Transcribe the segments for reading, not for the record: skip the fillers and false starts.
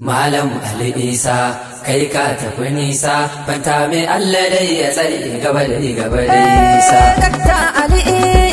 Malam Ali Isa kai ka tafi nisa fanta mai Allah dai ya tsare gaba da nisa. Dakta Ali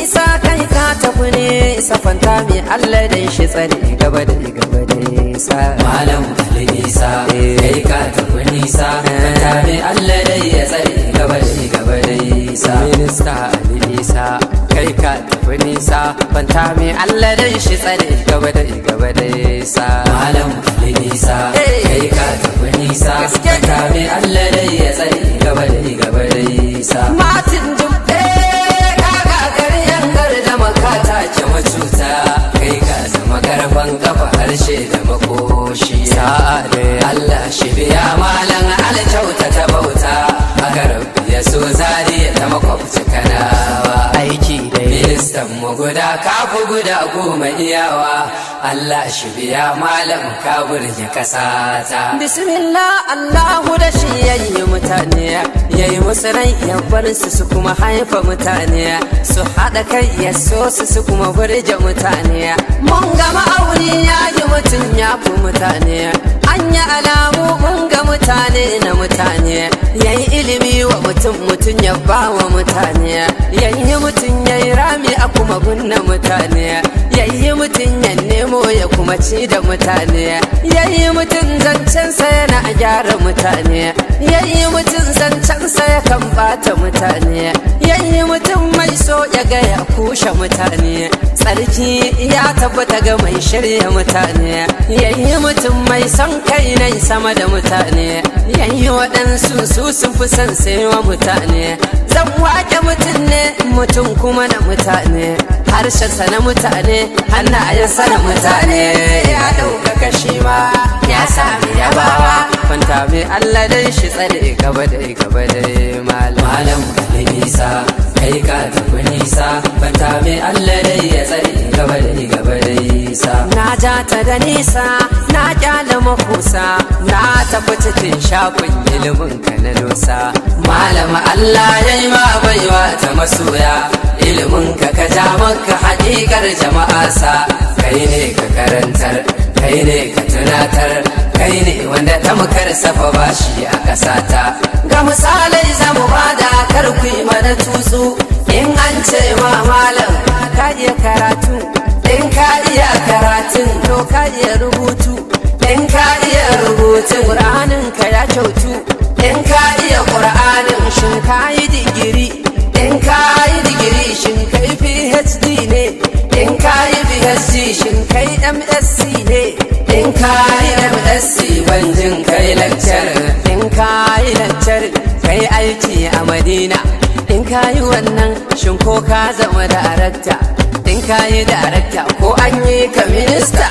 Isa kai ka tafi nisa fanta mai Allah dai shi tsare gaba da nisa. Malam Ali Isa kai ka tafi nisa fanta mai Allah dai ya tsare gaba da nisa. Minista Ali Isa kai ka tafi nisa fanta mai Allah dai shi tsare gaba da nisa. Malam Ali Isa kai ka tafi nisa fanta mai Allah dai ya tsare gaba da nisa. Martin Jumbe kaga garyan da makata ke macuta kai ka zama karfan kafa harshe da makoshi. sa'a da Allah shi biya malam alkyauta ta bauta haka rabbi ya so zariya ta makwabci kanawa. aiki da Ministan mu guda kafu guda goma iyawa Allah shi biya malam ka burge kasata. Bismillah Allahu da shi yayi mutane yayi musu rai ya bar su kuma haifa mutane su haɗa kai ya so su kuma burge mutane. Mun ga ma'auni yayi mutum ya fi mutane an yi alamu mun ga mutane na mutane yayi ilimi wa mutum ya ba wa mutane yayi mutum yayi rami a kuma gunna mutane yayi mutum ya nemo ya kuma ci da mutane yayi mutum zancensa yana gyara mutane yayi mutum zancensa ya kan bata mutane yayi mutum mai so ya ga ya kushe mutane tsarki ya tabbata ga mai shirya mutane yayi mutum mai son kai nai sama da mutane yayi waɗansu su sun fi son saiwa mutane zan wake mutum ne mutum kuma na mutane harshensa na mutane hannayensa na mutane ya ɗaukaka shi ma ya sami yabawa fanta mai Allah dai shi tsare gaba da Malam Ali Isa kai ka tafi nisa fanta mai Allah dai ya tsare gaba da nisa. na ja ta da nisa na kyala makusa na tafi cikin shafin ilimin ka na dosa. Malam Allah yayi ma baiwa ta masoya ilimin ka ja maka haƙiƙar jama'a sa kai ne ka karantar kai ne ka tunatar kai ne wanda ta makar safa bashi a ƙasata. Ga misalai zamu bada karku mana tutsu in an ce ma malam ka iya karatu in ka iya karatun to ka iya rubutu in ka iya rubutun ƙur'anin ka ya kyautu in ka iya ƙur'anin shin ka yi digiri in ka yi digiri shin kai PhD ne in ka yi PhD shin kai MSc ne in ka yi MSc banjin kai lecturer in ka yi lecture kai aiki a Madina in ka yi wannan shin ko ka zama darakta in ka yi darakta ko an yi ka minista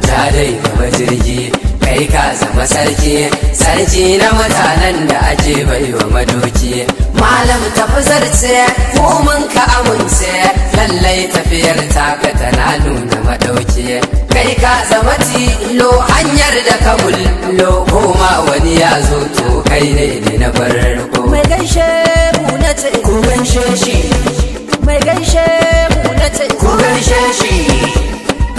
ta dai gaba jirgi kai ka zama sarki na mutanen da ake baiwa madoki. Malam tafi zarce ko mun ka amince lallai tafiyar taka tana nuna madauki. Kai ka zama tilo hanyar da ka bullo koma wani ya zo to kai ne na farko. mai gaishe mu na ce Ku gaishe shi mai gaishe mu na ce ku gaishe shi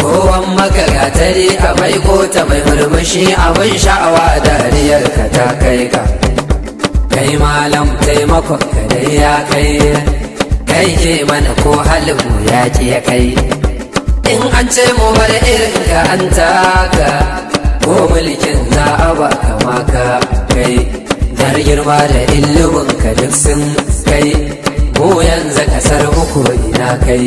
kowan maka gatari ka mai kota mai murmushi abin sha'awa dariyar ka ta kai ka kai malam taimakon ka dai ya kai ke mana ko halin mu ya ya kai in an ce mu bar irin ka an taka ko mulkin za a ba kama ka kai dar girma da ilimin ka duk sun kai mu yanzu kasar uku ina kai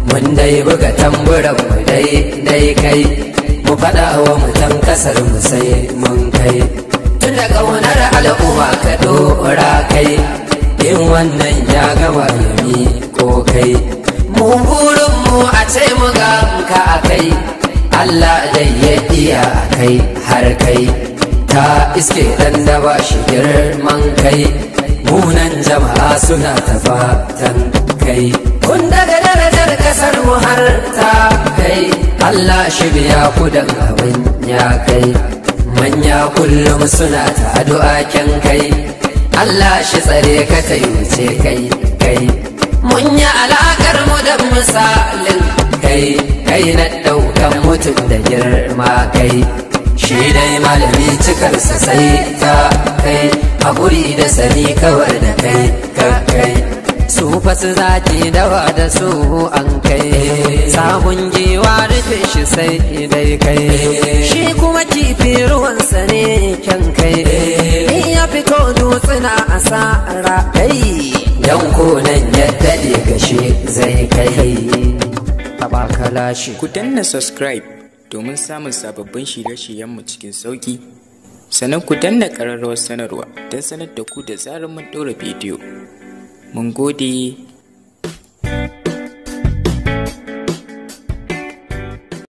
mun dai buga tamburan mu dai kai mu faɗa wa mutan kasar mu sai mun kai tun da ƙaunar al'umma ka ɗora kai in wannan ya gama yami ko kai mu burin mu a ce mu ga ka a kai Allah dai ya iya a kai har kai ta iske dan da ba shi girman kai munan jama'a suna ta fatan kai kun daga darajar kasar mu har ta kai Allah shi biya ku da abin ya kai manya kullum suna ta addu'a kyan kai Allah shi tsare ka ta wuce kai mun yi alakar mu da misalin kai na ɗaukan mutum da girma kai shi dai malami cikarsa sai ta kai haƙuri da sani kawar da kai kakkai su fasu zaki dawa da su an kai sabon giwa rufe shi sai dai kai shi kuma kifi ruwansa ne kyan kai in ya fito dutsuna a sa'ara kai dan konan ya daɗe gashi zai kai tabakalashi. Ku danna subscribe domin samun sababbin shirye-shiryenmu cikin sauƙi, sannan ku danna ƙararrawar sanarwa don sanar da ku da zarar mun ɗora bidiyo. Mun gode.